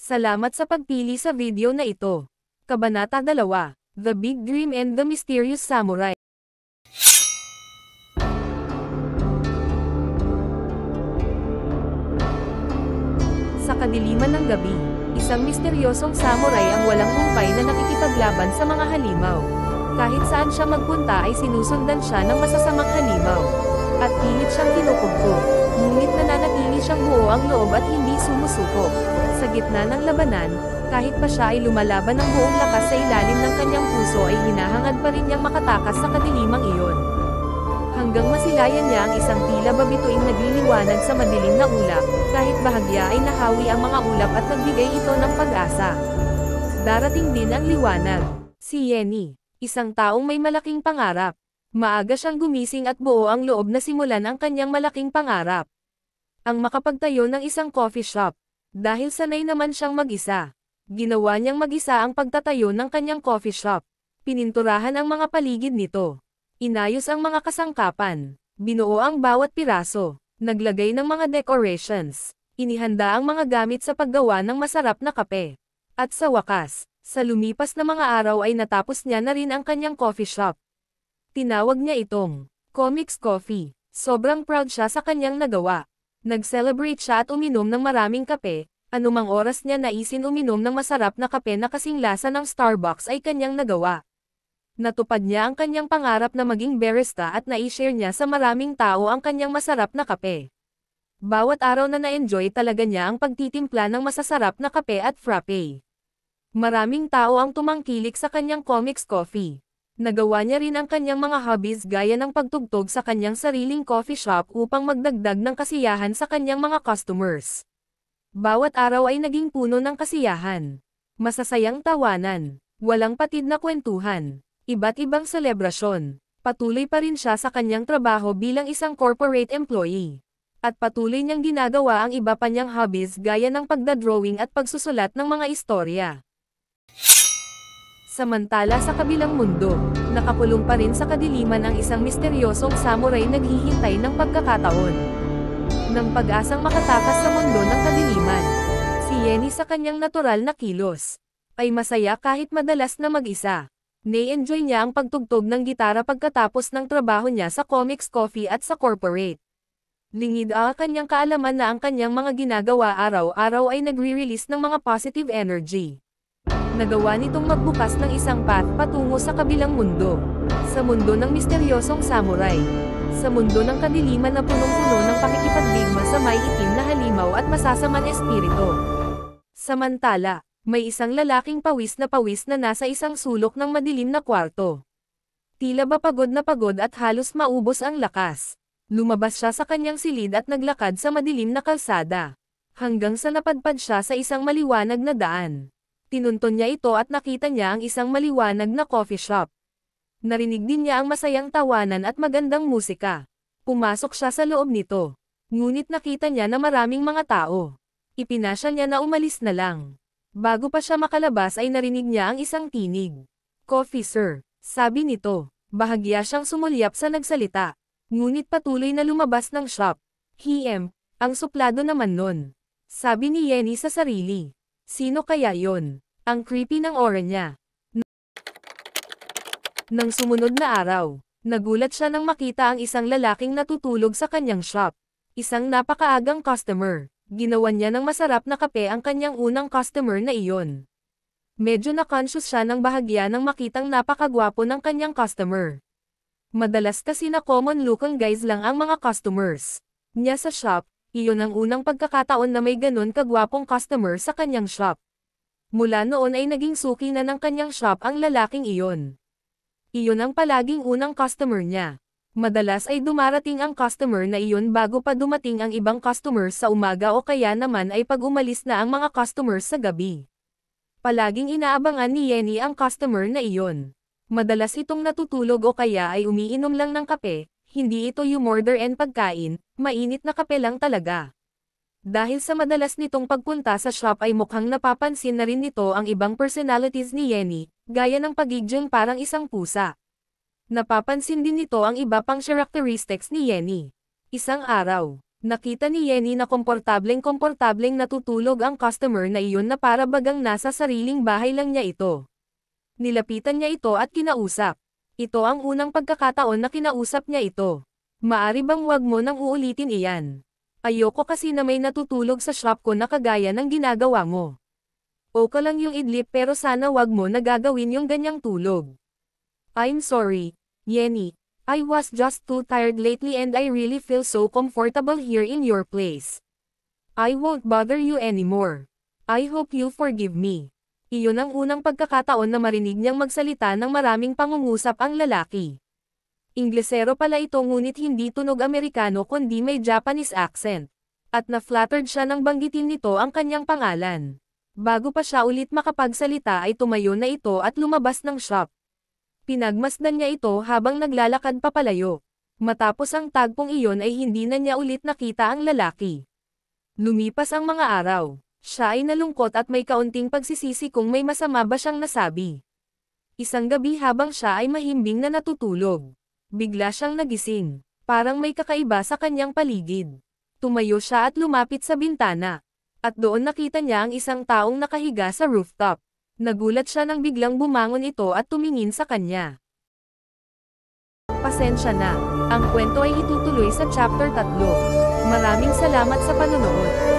Salamat sa pagpili sa video na ito. Kabanata 2, The Big Dream and the Mysterious Samurai. Sa kadiliman ng gabi, isang misteryosong samurai ang walang humpay na nakikipaglaban sa mga halimaw. Kahit saan siya magpunta ay sinusundan siya ng masasamang halimaw. At pilit siyang kinukubko, ngunit nananatili siyang buo ang loob at hindi sumusuko. Sa gitna ng labanan, kahit pa siya ay lumalaban ng buong lakas sa ilalim ng kanyang puso ay hinahangad pa rin niyang makatakas sa kadilimang iyon. Hanggang masilayan niya ang isang tila babituing nagliliwanag sa madilim na ulap, kahit bahagya ay nahawi ang mga ulap at nagbigay ito ng pag-asa. Darating din ang liwanag. Si Yenny, isang taong may malaking pangarap. Maaga siyang gumising at buo ang loob na simulan ang kanyang malaking pangarap. Ang makapagtayo ng isang coffee shop. Dahil sanay naman siyang mag-isa. Ginawa niyang mag-isa ang pagtatayo ng kanyang coffee shop. Pininturahan ang mga paligid nito. Inayos ang mga kasangkapan. Binuo ang bawat piraso. Naglagay ng mga decorations. Inihanda ang mga gamit sa paggawa ng masarap na kape. At sa wakas, sa lumipas na mga araw ay natapos niya na rin ang kanyang coffee shop. Tinawag niya itong Comics Coffee. Sobrang proud siya sa kanyang nagawa. Nag-celebrate siya at uminom ng maraming kape. Anumang oras niya naisin uminom ng masarap na kape na kasing lasa ng Starbucks ay kanyang nagawa. Natupad niya ang kanyang pangarap na maging barista at na-share niya sa maraming tao ang kanyang masarap na kape. Bawat araw na na-enjoy talaga niya ang pagtitimpla ng masasarap na kape at frappe. Maraming tao ang tumangkilik sa kanyang Comics Coffee. Nagawa niya rin ang kanyang mga hobbies gaya ng pagtugtog sa kanyang sariling coffee shop upang magdagdag ng kasiyahan sa kanyang mga customers. Bawat araw ay naging puno ng kasiyahan. Masasayang tawanan. Walang patid na kwentuhan. Iba't ibang selebrasyon. Patuloy pa rin siya sa kanyang trabaho bilang isang corporate employee. At patuloy niyang ginagawa ang iba pa niyang hobbies gaya ng pagdadrawing at pagsusulat ng mga istorya. Samantala sa kabilang mundo, nakakulong pa rin sa kadiliman ang isang misteryosong samurai naghihintay ng pagkakataon. Nang pag-asang makatakas sa mundo ng kadiliman, si Yenny sa kanyang natural na kilos, ay masaya kahit madalas na mag-isa. Na-enjoy niya ang pagtugtog ng gitara pagkatapos ng trabaho niya sa Comics Coffee at sa corporate. Lingid ang kanyang kaalaman na ang kanyang mga ginagawa araw-araw ay nagre-release ng mga positive energy. Nagawa nitong magbukas ng isang path patungo sa kabilang mundo. Sa mundo ng misteryosong samurai. Sa mundo ng kadiliman na punong-puno ng pakikipagdigma sa may itim na halimaw at masasamang espiritu. Samantala, may isang lalaking pawis na nasa isang sulok ng madilim na kwarto. Tila ba pagod na pagod at halos maubos ang lakas. Lumabas siya sa kanyang silid at naglakad sa madilim na kalsada. Hanggang sa napadpad siya sa isang maliwanag na daan. Tinunton niya ito at nakita niya ang isang maliwanag na coffee shop. Narinig din niya ang masayang tawanan at magandang musika. Pumasok siya sa loob nito. Ngunit nakita niya na maraming mga tao. Ipinasya niya na umalis na lang. Bago pa siya makalabas ay narinig niya ang isang tinig. "Coffee sir," sabi nito. Bahagya siyang sumulyap sa nagsalita. Ngunit patuloy na lumabas ng shop. Ang suplado naman nun. Sabi ni Yenny sa sarili. Sino kaya yon? Ang creepy ng aura niya. Nang sumunod na araw, nagulat siya nang makita ang isang lalaking natutulog sa kanyang shop. Isang napakaagang customer. Ginawan niya ng masarap na kape ang kanyang unang customer na iyon. Medyo na-conscious siya ng bahagya nang makitang napakagwapo ng kanyang customer. Madalas kasi na common-looking guys lang ang mga customers niya sa shop. Iyon ang unang pagkakataon na may ganun kagwapong customer sa kanyang shop. Mula noon ay naging suki na ng kanyang shop ang lalaking iyon. Iyon ang palaging unang customer niya. Madalas ay dumarating ang customer na iyon bago pa dumating ang ibang customers sa umaga o kaya naman ay pag umalis na ang mga customers sa gabi. Palaging inaabangan ni Yenny ang customer na iyon. Madalas itong natutulog o kaya ay umiinom lang ng kape. Hindi ito yung order and pagkain, mainit na kape lang talaga. Dahil sa madalas nitong pagpunta sa shop ay mukhang napapansin na rin nito ang ibang personalities ni Yenny, gaya ng pagiging parang isang pusa. Napapansin din nito ang iba pang characteristics ni Yenny. Isang araw, Nakita ni Yenny na komportableng natutulog ang customer na iyon na para bagang nasa sariling bahay lang niya ito. Nilapitan niya ito at kinausap. Ito ang unang pagkakataon na kinausap niya ito. Maari bang wag mo nang uulitin iyan? Ayoko kasi na may natutulog sa shop ko na kagaya ng ginagawa mo. Okay lang yung idlip pero sana wag mo na gagawin yung ganyang tulog. I'm sorry, Yenny. I was just too tired lately and I really feel so comfortable here in your place. I won't bother you anymore. I hope you forgive me. Iyon ang unang pagkakataon na marinig niyang magsalita ng maraming pangungusap ang lalaki. Inglesero pala ito ngunit hindi tunog Amerikano kundi may Japanese accent. At na-flattered siya nang banggitin nito ang kanyang pangalan. Bago pa siya ulit makapagsalita ay tumayo na ito at lumabas ng shop. Pinagmasdan niya ito habang naglalakad papalayo. Matapos ang tagpong iyon ay hindi na niya ulit nakita ang lalaki. Lumipas ang mga araw. Siya ay nalungkot at may kaunting pagsisisi kung may masama ba siyang nasabi. Isang gabi habang siya ay mahimbing na natutulog. Bigla siyang nagising. Parang may kakaiba sa kanyang paligid. Tumayo siya at lumapit sa bintana. At doon nakita niya ang isang taong nakahiga sa rooftop. Nagulat siya nang biglang bumangon ito at tumingin sa kanya. Pasensya na. Ang kwento ay itutuloy sa chapter 3. Maraming salamat sa panonood.